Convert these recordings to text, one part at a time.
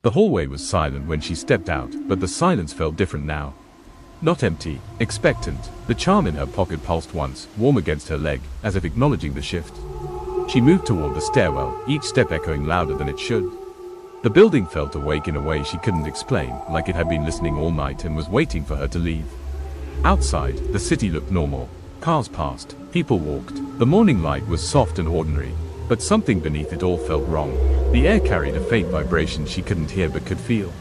The hallway was silent when she stepped out, but the silence felt different now. Not empty, expectant. The charm in her pocket pulsed once, warm against her leg, as if acknowledging the shift. She moved toward the stairwell, each step echoing louder than it should. The building felt awake in a way she couldn't explain, like it had been listening all night and was waiting for her to leave. Outside, the city looked normal. Cars passed, people walked. The morning light was soft and ordinary, but something beneath it all felt wrong. The air carried a faint vibration she couldn't hear but could feel.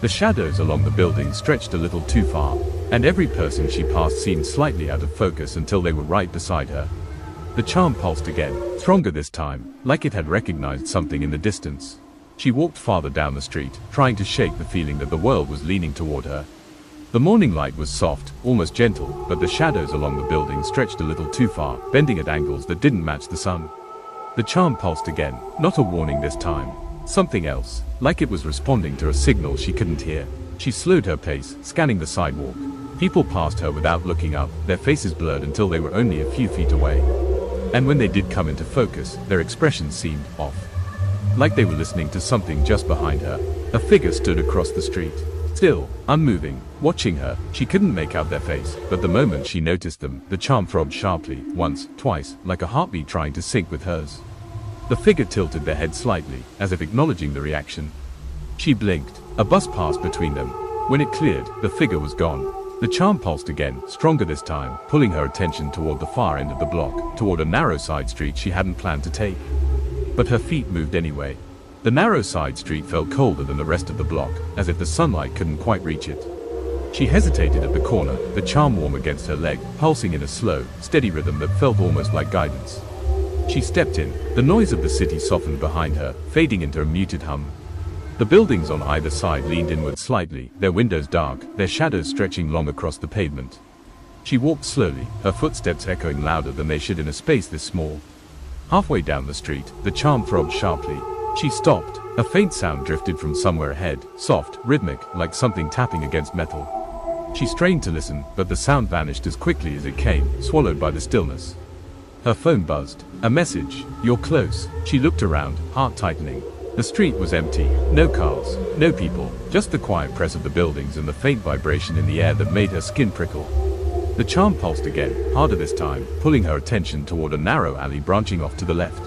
The shadows along the building stretched a little too far, and every person she passed seemed slightly out of focus until they were right beside her. The charm pulsed again, stronger this time, like it had recognized something in the distance. She walked farther down the street, trying to shake the feeling that the world was leaning toward her. The morning light was soft, almost gentle, but the shadows along the building stretched a little too far, bending at angles that didn't match the sun. The charm pulsed again, not a warning this time. Something else, like it was responding to a signal she couldn't hear. She slowed her pace, scanning the sidewalk. People passed her without looking up, their faces blurred until they were only a few feet away. And when they did come into focus, their expressions seemed off. Like they were listening to something just behind her. A figure stood across the street. Still, unmoving, watching her. She couldn't make out their face, but the moment she noticed them, the charm throbbed sharply, once, twice, like a heartbeat trying to sync with hers. The figure tilted their head slightly, as if acknowledging the reaction. She blinked. A bus passed between them. When it cleared, the figure was gone. The charm pulsed again, stronger this time, pulling her attention toward the far end of the block, toward a narrow side street she hadn't planned to take. But her feet moved anyway. The narrow side street felt colder than the rest of the block, as if the sunlight couldn't quite reach it. She hesitated at the corner, the charm warm against her leg, pulsing in a slow, steady rhythm that felt almost like guidance. She stepped in. The noise of the city softened behind her, fading into a muted hum. The buildings on either side leaned inward slightly, their windows dark, their shadows stretching long across the pavement. She walked slowly, her footsteps echoing louder than they should in a space this small. Halfway down the street, the charm throbbed sharply. She stopped. A faint sound drifted from somewhere ahead, soft, rhythmic, like something tapping against metal. She strained to listen, but the sound vanished as quickly as it came, swallowed by the stillness. Her phone buzzed. A message. "You're close." She looked around, heart tightening. The street was empty. No cars, no people, just the quiet press of the buildings and the faint vibration in the air that made her skin prickle. The charm pulsed again, harder this time, pulling her attention toward a narrow alley branching off to the left.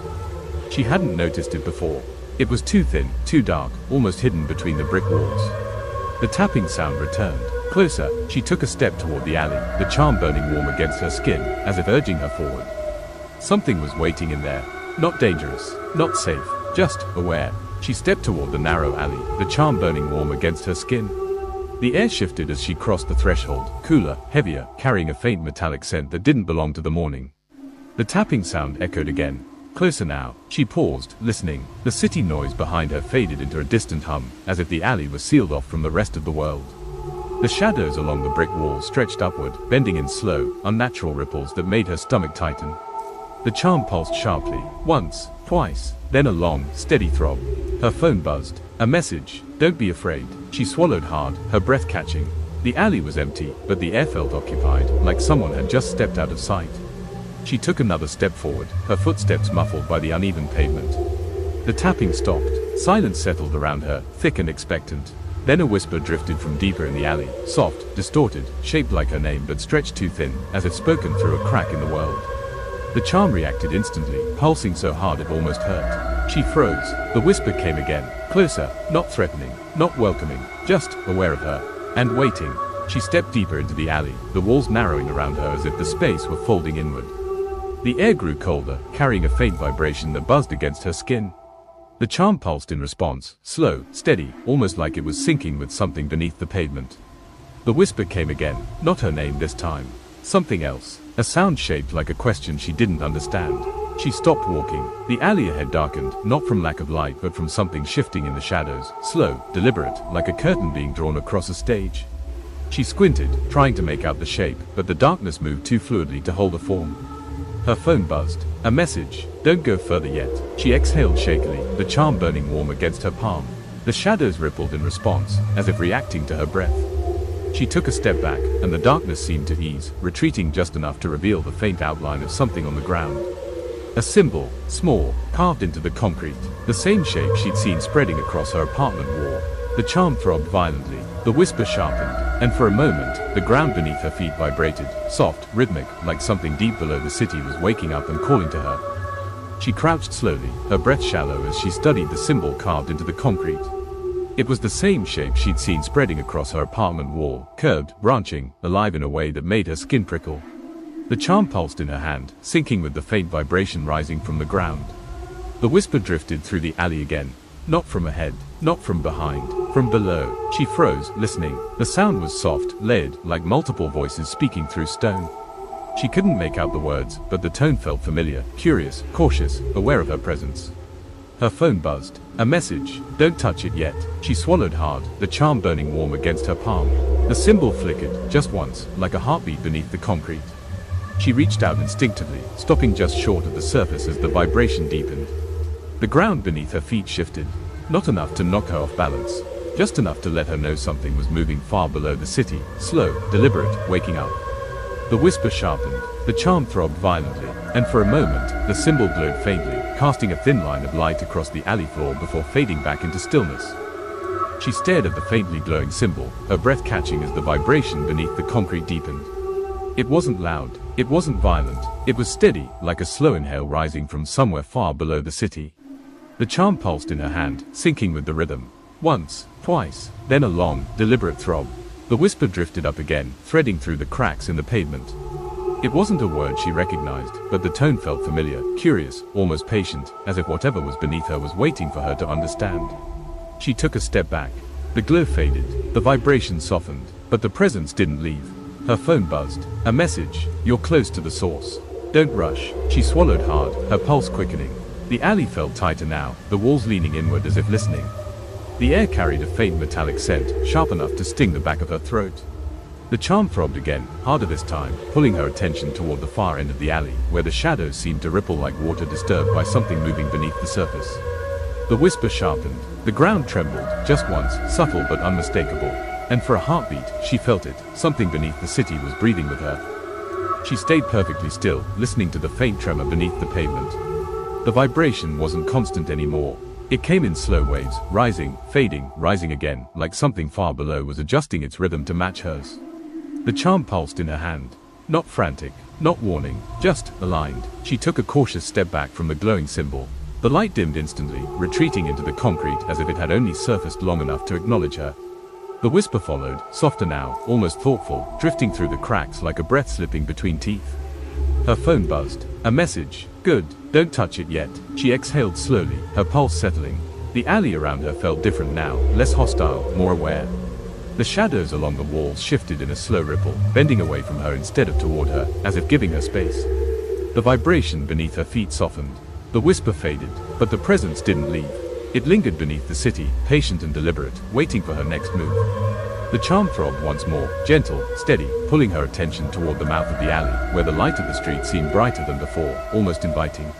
She hadn't noticed it before. It was too thin, too dark, almost hidden between the brick walls. The tapping sound returned. Closer, she took a step toward the alley, the charm burning warm against her skin, as if urging her forward. Something was waiting in there. Not dangerous, not safe, just aware. She stepped toward the narrow alley, the charm burning warm against her skin. The air shifted as she crossed the threshold, cooler, heavier, carrying a faint metallic scent that didn't belong to the morning. The tapping sound echoed again. Closer now. She paused, listening. The city noise behind her faded into a distant hum, as if the alley was sealed off from the rest of the world. The shadows along the brick walls stretched upward, bending in slow, unnatural ripples that made her stomach tighten. The charm pulsed sharply, once, twice, then a long, steady throb. Her phone buzzed. A message. "Don't be afraid." She swallowed hard, her breath catching. The alley was empty, but the air felt occupied, like someone had just stepped out of sight. She took another step forward, her footsteps muffled by the uneven pavement. The tapping stopped. Silence settled around her, thick and expectant. Then a whisper drifted from deeper in the alley, soft, distorted, shaped like her name but stretched too thin, as if spoken through a crack in the world. The charm reacted instantly, pulsing so hard it almost hurt. She froze. The whisper came again, closer, not threatening, not welcoming, just aware of her. And waiting. She stepped deeper into the alley, the walls narrowing around her as if the space were folding inward. The air grew colder, carrying a faint vibration that buzzed against her skin. The charm pulsed in response, slow, steady, almost like it was syncing with something beneath the pavement. The whisper came again, not her name this time. Something else. A sound shaped like a question she didn't understand. She stopped walking. The alley ahead darkened, not from lack of light but from something shifting in the shadows, slow, deliberate, like a curtain being drawn across a stage. She squinted, trying to make out the shape, but the darkness moved too fluidly to hold a form. Her phone buzzed. A message. "Don't go further yet." She exhaled shakily, the charm burning warm against her palm. The shadows rippled in response, as if reacting to her breath. She took a step back, and the darkness seemed to ease, retreating just enough to reveal the faint outline of something on the ground. A symbol, small, carved into the concrete. The same shape she'd seen spreading across her apartment wall. The charm throbbed violently, the whisper sharpened, and for a moment, the ground beneath her feet vibrated, soft, rhythmic, like something deep below the city was waking up and calling to her. She crouched slowly, her breath shallow as she studied the symbol carved into the concrete. It was the same shape she'd seen spreading across her apartment wall, curved, branching, alive in a way that made her skin prickle. The charm pulsed in her hand, syncing with the faint vibration rising from the ground. The whisper drifted through the alley again. Not from ahead, not from behind, from below. She froze, listening. The sound was soft, layered, like multiple voices speaking through stone. She couldn't make out the words, but the tone felt familiar, curious, cautious, aware of her presence. Her phone buzzed. A message. Don't touch it yet. She swallowed hard, the charm burning warm against her palm. The symbol flickered, just once, like a heartbeat beneath the concrete. She reached out instinctively, stopping just short of the surface as the vibration deepened. The ground beneath her feet shifted. Not enough to knock her off balance. Just enough to let her know something was moving far below the city, slow, deliberate, waking up. The whisper sharpened, the charm throbbed violently, and for a moment, the symbol glowed faintly, casting a thin line of light across the alley floor before fading back into stillness. She stared at the faintly glowing symbol, her breath catching as the vibration beneath the concrete deepened. It wasn't loud, it wasn't violent, it was steady, like a slow inhale rising from somewhere far below the city. The charm pulsed in her hand, syncing with the rhythm. Once, twice, then a long, deliberate throb. The whisper drifted up again, threading through the cracks in the pavement. It wasn't a word she recognized, but the tone felt familiar, curious, almost patient, as if whatever was beneath her was waiting for her to understand. She took a step back. The glow faded, the vibration softened, but the presence didn't leave. Her phone buzzed. A message. You're close to the source. Don't rush. She swallowed hard, her pulse quickening. The alley felt tighter now, the walls leaning inward as if listening. The air carried a faint metallic scent, sharp enough to sting the back of her throat. The charm throbbed again, harder this time, pulling her attention toward the far end of the alley, where the shadows seemed to ripple like water disturbed by something moving beneath the surface. The whisper sharpened. The ground trembled, just once, subtle but unmistakable. And for a heartbeat, she felt it. Something beneath the city was breathing with her. She stayed perfectly still, listening to the faint tremor beneath the pavement. The vibration wasn't constant anymore. It came in slow waves, rising, fading, rising again, like something far below was adjusting its rhythm to match hers. The charm pulsed in her hand. Not frantic, not warning, just aligned. She took a cautious step back from the glowing symbol. The light dimmed instantly, retreating into the concrete as if it had only surfaced long enough to acknowledge her. The whisper followed, softer now, almost thoughtful, drifting through the cracks like a breath slipping between teeth. Her phone buzzed. A message. Good. Don't touch it yet. She exhaled slowly, her pulse settling. The alley around her felt different now, less hostile, more aware. The shadows along the walls shifted in a slow ripple, bending away from her instead of toward her, as if giving her space. The vibration beneath her feet softened. The whisper faded, but the presence didn't leave. It lingered beneath the city, patient and deliberate, waiting for her next move. The charm throbbed once more, gentle, steady, pulling her attention toward the mouth of the alley, where the light of the street seemed brighter than before, almost inviting.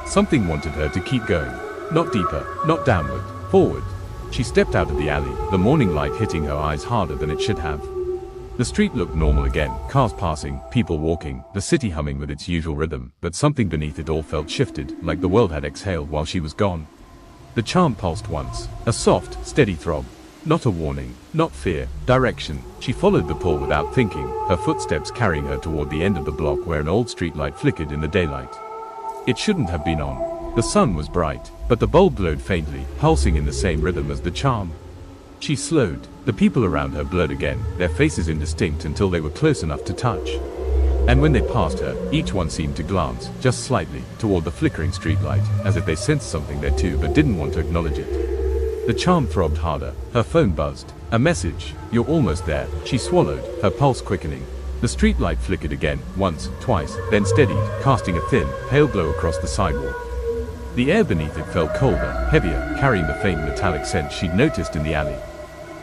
Something wanted her to keep going. Not deeper, not downward, forward. She stepped out of the alley, the morning light hitting her eyes harder than it should have. The street looked normal again, cars passing, people walking, the city humming with its usual rhythm, but something beneath it all felt shifted, like the world had exhaled while she was gone. The charm pulsed once, a soft, steady throb. Not a warning, not fear, direction. She followed the pull without thinking, her footsteps carrying her toward the end of the block where an old streetlight flickered in the daylight. It shouldn't have been on. The sun was bright, but the bulb glowed faintly, pulsing in the same rhythm as the charm. She slowed. The people around her blurred again, their faces indistinct until they were close enough to touch. And when they passed her, each one seemed to glance, just slightly, toward the flickering streetlight, as if they sensed something there too but didn't want to acknowledge it. The charm throbbed harder. Her phone buzzed. A message. You're almost there. She swallowed, her pulse quickening. The streetlight flickered again, once, twice, then steadied, casting a thin, pale glow across the sidewalk. The air beneath it felt colder, heavier, carrying the faint metallic scent she'd noticed in the alley.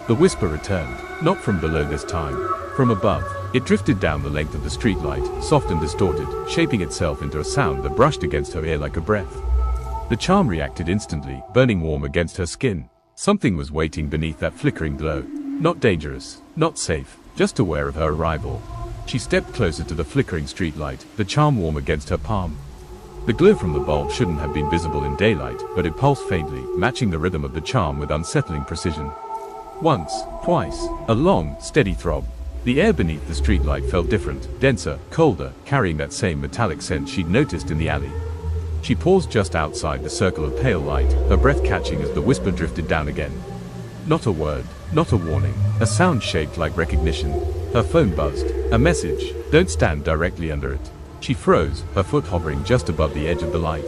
The whisper returned, not from below this time, from above. It drifted down the length of the streetlight, soft and distorted, shaping itself into a sound that brushed against her ear like a breath. The charm reacted instantly, burning warm against her skin. Something was waiting beneath that flickering glow. Not dangerous, not safe, just aware of her arrival. She stepped closer to the flickering streetlight, the charm warm against her palm. The glow from the bulb shouldn't have been visible in daylight, but it pulsed faintly, matching the rhythm of the charm with unsettling precision. Once, twice, a long, steady throb. The air beneath the streetlight felt different, denser, colder, carrying that same metallic scent she'd noticed in the alley. She paused just outside the circle of pale light, her breath catching as the whisper drifted down again. Not a word, not a warning, a sound shaped like recognition. Her phone buzzed. A message. Don't stand directly under it. She froze, her foot hovering just above the edge of the light.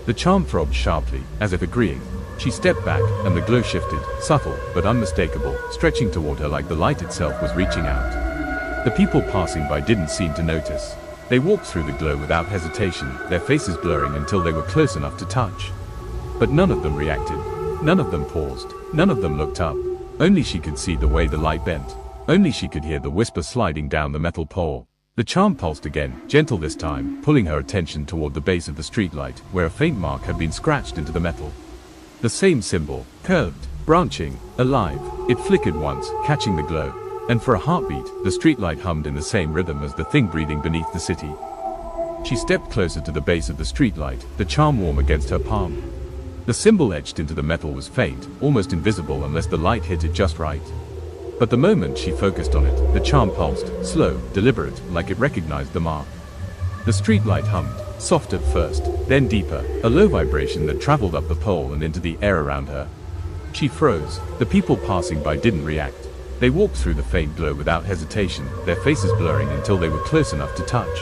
The charm throbbed sharply, as if agreeing. She stepped back, and the glow shifted, subtle, but unmistakable, stretching toward her like the light itself was reaching out. The people passing by didn't seem to notice. They walked through the glow without hesitation, their faces blurring until they were close enough to touch. But none of them reacted. None of them paused. None of them looked up. Only she could see the way the light bent. Only she could hear the whisper sliding down the metal pole. The charm pulsed again, gentle this time, pulling her attention toward the base of the streetlight, where a faint mark had been scratched into the metal. The same symbol, curved, branching, alive. It flickered once, catching the glow. And for a heartbeat, the streetlight hummed in the same rhythm as the thing breathing beneath the city. She stepped closer to the base of the streetlight, the charm warm against her palm. The symbol etched into the metal was faint, almost invisible unless the light hit it just right. But the moment she focused on it, the charm pulsed, slow, deliberate, like it recognized the mark. The streetlight hummed, soft at first, then deeper, a low vibration that traveled up the pole and into the air around her. She froze. The people passing by didn't react. They walked through the faint glow without hesitation, their faces blurring until they were close enough to touch.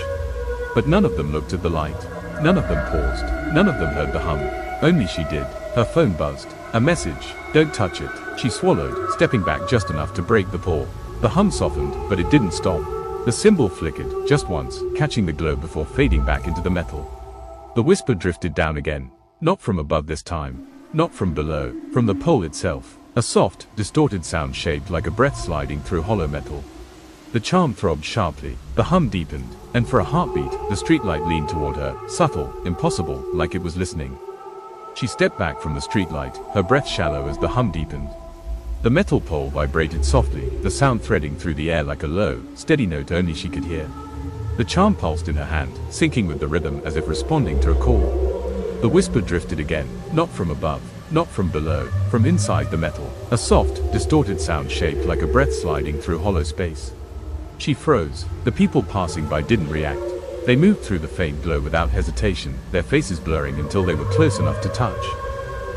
But none of them looked at the light. None of them paused. None of them heard the hum. Only she did. Her phone buzzed. A message. Don't touch it. She swallowed, stepping back just enough to break the pall. The hum softened, but it didn't stop. The symbol flickered, just once, catching the glow before fading back into the metal. The whisper drifted down again. Not from above this time. Not from below. From the pole itself. A soft, distorted sound shaped like a breath sliding through hollow metal. The charm throbbed sharply. The hum deepened. And for a heartbeat, the streetlight leaned toward her, subtle, impossible, like it was listening. She stepped back from the streetlight, her breath shallow as the hum deepened. The metal pole vibrated softly, the sound threading through the air like a low, steady note only she could hear. The charm pulsed in her hand, syncing with the rhythm as if responding to a call. The whisper drifted again, not from above, not from below, from inside the metal. A soft, distorted sound shaped like a breath sliding through hollow space. She froze. The people passing by didn't react. They moved through the faint glow without hesitation, their faces blurring until they were close enough to touch.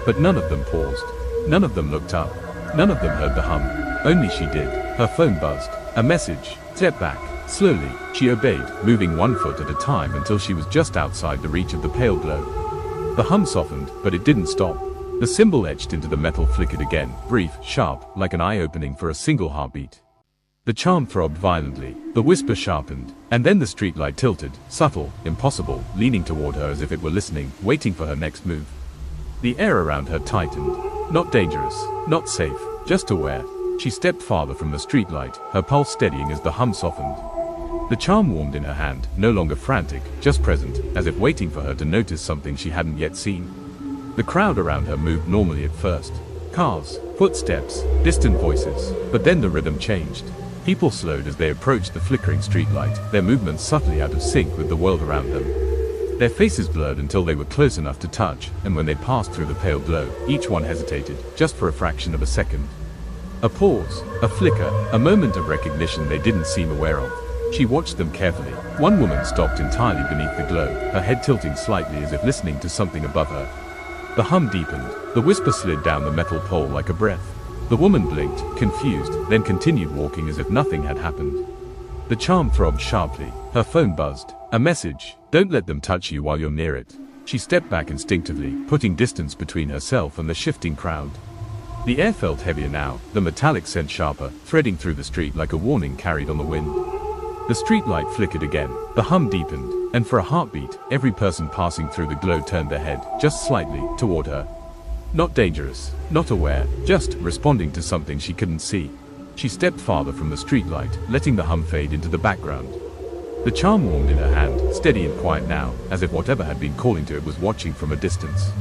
But none of them paused. None of them looked up. None of them heard the hum. Only she did. Her phone buzzed. A message. Step back. Slowly, she obeyed, moving 1 foot at a time until she was just outside the reach of the pale glow. The hum softened, but it didn't stop. The symbol etched into the metal flickered again, brief, sharp, like an eye opening for a single heartbeat. The charm throbbed violently, the whisper sharpened, and then the streetlight tilted, subtle, impossible, leaning toward her as if it were listening, waiting for her next move. The air around her tightened. Not dangerous, not safe, just aware. She stepped farther from the streetlight, her pulse steadying as the hum softened. The charm warmed in her hand, no longer frantic, just present, as if waiting for her to notice something she hadn't yet seen. The crowd around her moved normally at first. Cars, footsteps, distant voices, but then the rhythm changed. People slowed as they approached the flickering streetlight, their movements subtly out of sync with the world around them. Their faces blurred until they were close enough to touch, and when they passed through the pale glow, each one hesitated, just for a fraction of a second. A pause, a flicker, a moment of recognition they didn't seem aware of. She watched them carefully. One woman stopped entirely beneath the glow, her head tilting slightly as if listening to something above her. The hum deepened. The whisper slid down the metal pole like a breath. The woman blinked, confused, then continued walking as if nothing had happened. The charm throbbed sharply. Her phone buzzed. A message. Don't let them touch you while you're near it. She stepped back instinctively, putting distance between herself and the shifting crowd. The air felt heavier now, the metallic scent sharper, threading through the street like a warning carried on the wind. The streetlight flickered again. The hum deepened, and for a heartbeat, every person passing through the glow turned their head, just slightly, toward her. Not dangerous, not aware, just responding to something she couldn't see. She stepped farther from the streetlight, letting the hum fade into the background. The charm warmed in her hand, steady and quiet now, as if whatever had been calling to it was watching from a distance.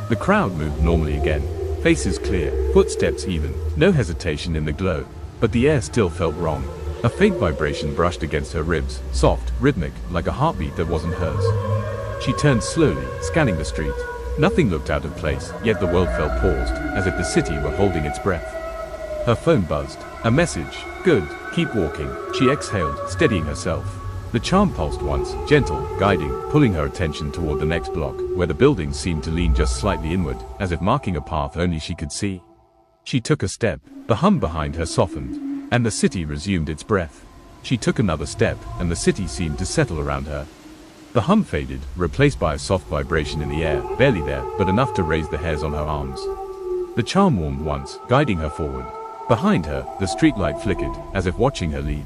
The crowd moved normally again, faces clear, footsteps even, no hesitation in the glow, but the air still felt wrong. A faint vibration brushed against her ribs, soft, rhythmic, like a heartbeat that wasn't hers. She turned slowly, scanning the street. Nothing looked out of place, yet the world felt paused, as if the city were holding its breath. Her phone buzzed. A message. Good. Keep walking. She exhaled, steadying herself. The charm pulsed once, gentle, guiding, pulling her attention toward the next block, where the buildings seemed to lean just slightly inward, as if marking a path only she could see. She took a step. The hum behind her softened, and the city resumed its breath. She took another step, and the city seemed to settle around her. The hum faded, replaced by a soft vibration in the air, barely there, but enough to raise the hairs on her arms. The charm warmed once, guiding her forward. Behind her, the streetlight flickered, as if watching her leave.